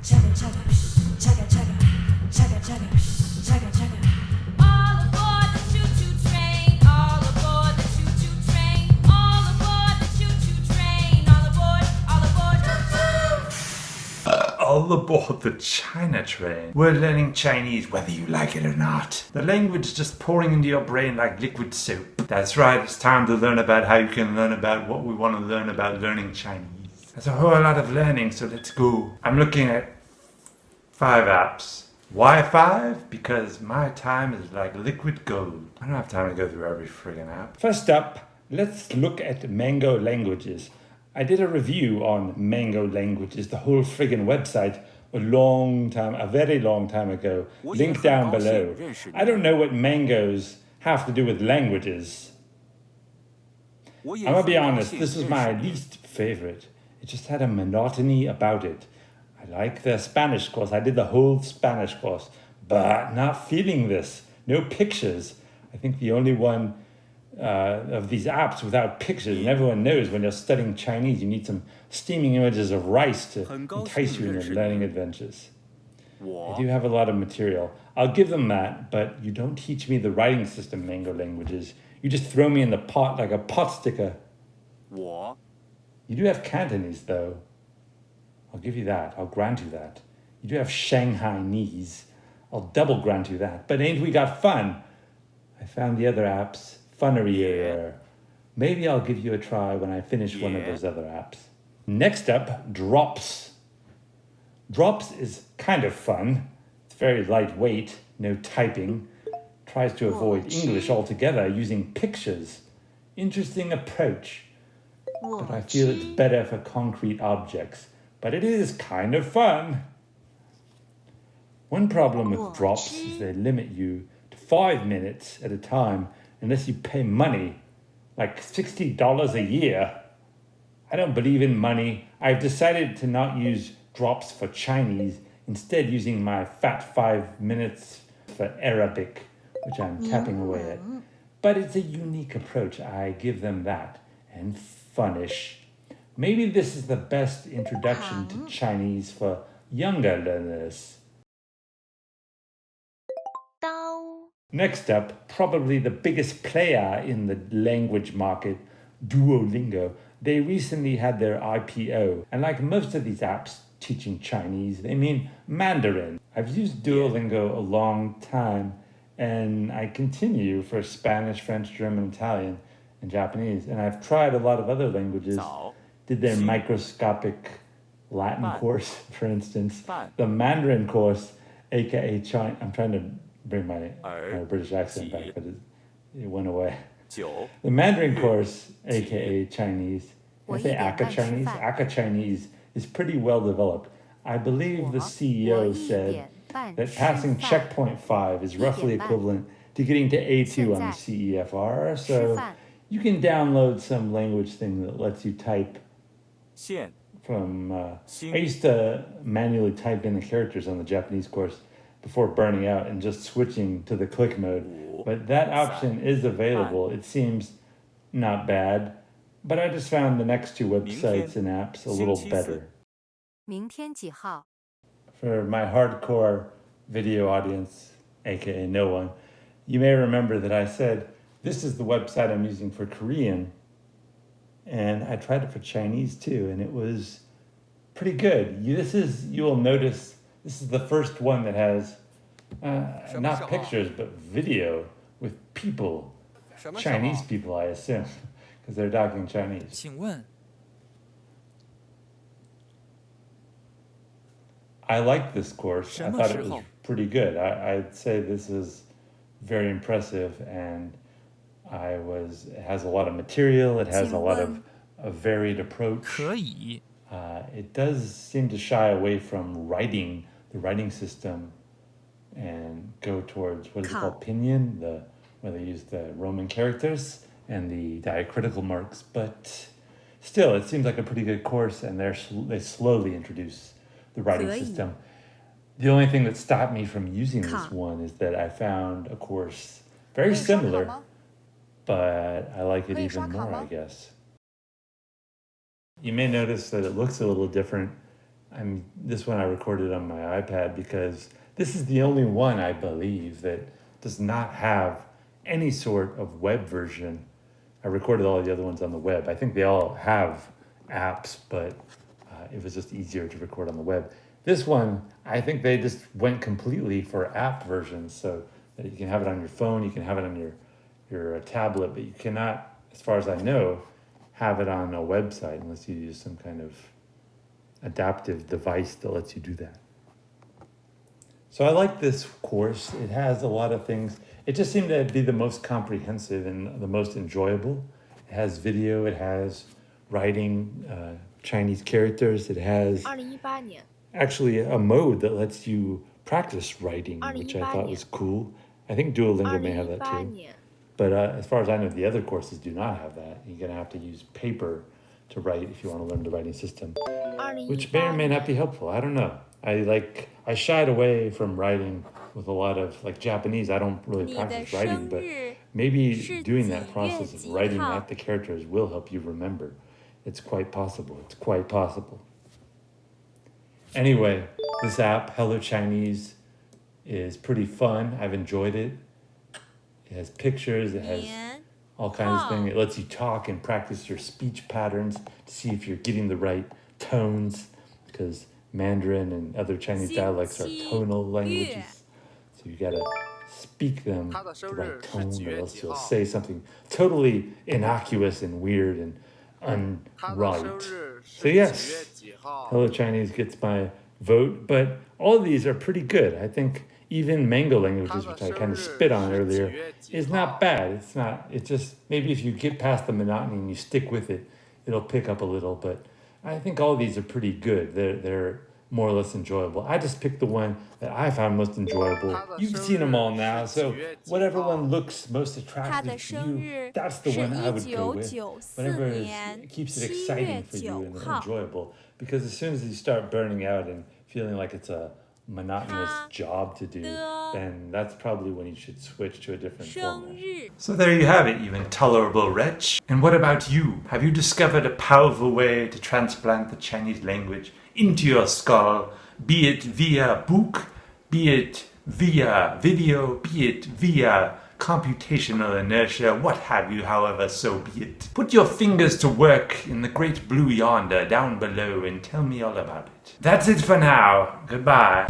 chugga chugga, chugga chugga, chugga chugga, chugga chugga. All aboard the choo-choo train, all aboard the choo-choo train, all aboard the choo-choo train, all aboard, choo-choo. All aboard the China train. We're learning Chinese whether you like it or not. The language is just pouring into your brain like liquid soap. That's right, it's time to learn about how you can learn about what we want to learn about learning Chinese. There's a whole lot of learning, so let's go. I'm looking at 5 apps. Why 5? Because my time is like liquid gold. I don't have time to go through every friggin' app. First up, let's look at Mango Languages. I did a review on Mango Languages, the whole friggin' website, a very long time ago. Link down below. I don't know what mangoes have to do with languages. I'm gonna be honest, this was my least favorite. It just had a monotony about it. I like the Spanish course. I did the whole Spanish course, but not feeling this. No pictures. I think the only one of these apps without pictures, and everyone knows when you're studying Chinese, you need some steaming images of rice to entice you in your learning adventures. I do have a lot of material. I'll give them that, but you don't teach me the writing system, Mango Languages. You just throw me in the pot like a pot sticker. You do have Cantonese, though. I'll give you that. I'll grant you that. You do have Shanghainese. I'll double grant you that. But ain't we got fun? I found the other apps funnerier. Maybe I'll give you a try when I finish one of those other apps. Next up, Drops. Drops is kind of fun. It's very lightweight, no typing. Tries to avoid English altogether using pictures. Interesting approach. But I feel it's better for concrete objects. But it is kind of fun. One problem with Drops is they limit you to 5 minutes at a time unless you pay money, like $60 a year. I don't believe in money. I've decided to not use Drops for Chinese, instead using my fat 5 minutes for Arabic, which I'm tapping away at. But it's a unique approach. I give them that. And funnish. Maybe this is the best introduction to Chinese for younger learners. Next up, probably the biggest player in the language market, Duolingo. They recently had their IPO, and like most of these apps teaching Chinese, they mean Mandarin. I've used Duolingo a long time, and I continue for Spanish, French, German, Italian, and Japanese, and I've tried a lot of other languages. Did their microscopic Latin course, for instance. The Mandarin course, aka China. I'm trying to bring my British accent back, but it went away. The Mandarin course, aka Chinese, I say Aka Chinese. Aka Chinese is pretty well developed. I believe the CEO said that passing checkpoint 5 is roughly equivalent to getting to A2 on the CEFR. So you can download some language thing that lets you type from... I used to manually type in the characters on the Japanese course before burning out and just switching to the click mode. But that option is available. It seems not bad. But I just found the next 2 websites and apps a little better. For my hardcore video audience, aka no one, you may remember that I said, this is the website I'm using for Korean. And I tried it for Chinese too, and it was pretty good. You'll notice, this is the first one that has not pictures, but video with people. Chinese people, I assume, because they're talking Chinese. I liked this course. I thought it was pretty good. I'd say this is very impressive, and it has a lot of material. It has a lot of a varied approach. It does seem to shy away from the writing system, and go towards, what is it called, pinyin, where they use the Roman characters and the diacritical marks. But still, it seems like a pretty good course, and they slowly introduce the writing system. The only thing that stopped me from using this one is that I found a course very similar, but I like it even more, I guess. You may notice that it looks a little different. This one I recorded on my iPad because this is the only one I believe that does not have any sort of web version. I recorded all the other ones on the web. I think they all have apps, but it was just easier to record on the web. This one, I think they just went completely for app versions, so that you can have it on your phone, you can have it on your tablet, but you cannot, as far as I know, have it on a website unless you use some kind of adaptive device that lets you do that. So I like this course. It has a lot of things. It just seemed to be the most comprehensive and the most enjoyable. It has video, it has writing, Chinese characters, it has 2018年 actually a mode that lets you practice writing, which I thought was cool. I think Duolingo may have that 2018 too. 年 But as far as I know, the other courses do not have that. You're going to have to use paper to write if you want to learn the writing system, which may or may not be helpful. I don't know. I shied away from writing with a lot of like Japanese. I don't really 你的 practice 生 writing, but 日 maybe 是 doing 几 that 月 process of 几 writing 号 out the characters will help you remember. It's quite possible. It's quite possible. Anyway, this app, Hello Chinese, is pretty fun. I've enjoyed it. It has pictures. It has 年 all kinds of things. Oh. It lets you talk and practice your speech patterns to see if you're getting the right tones, because Mandarin and other Chinese dialects are tonal languages. So you gotta speak them the right tone, or else you'll say something totally innocuous and weird and unright. So yes, Hello Chinese gets my vote, but all of these are pretty good. I think even Mango languages, which I kind of spit on earlier, is not bad. It's just, maybe if you get past the monotony and you stick with it, it'll pick up a little, but I think all of these are pretty good. They're more or less enjoyable. I just picked the one that I found most enjoyable. You've seen them all now, so whatever one looks most 他的 attractive to 生 you, 日 that's the 是 one I would go with. 1994 Whatever 年 keeps it 7 exciting 月 for you 9 and 号。 enjoyable. Because as soon as you start burning out and feeling like it's a monotonous 他 job to do, 的 then that's probably when you should switch to a different 生 format. 日 So there you have it, you intolerable wretch. And what about you? Have you discovered a powerful way to transplant the Chinese language into your skull, be it via book, be it via video, be it via computational inertia, what have you, however, so be it. Put your fingers to work in the great blue yonder down below and tell me all about it. That's it for now. Goodbye.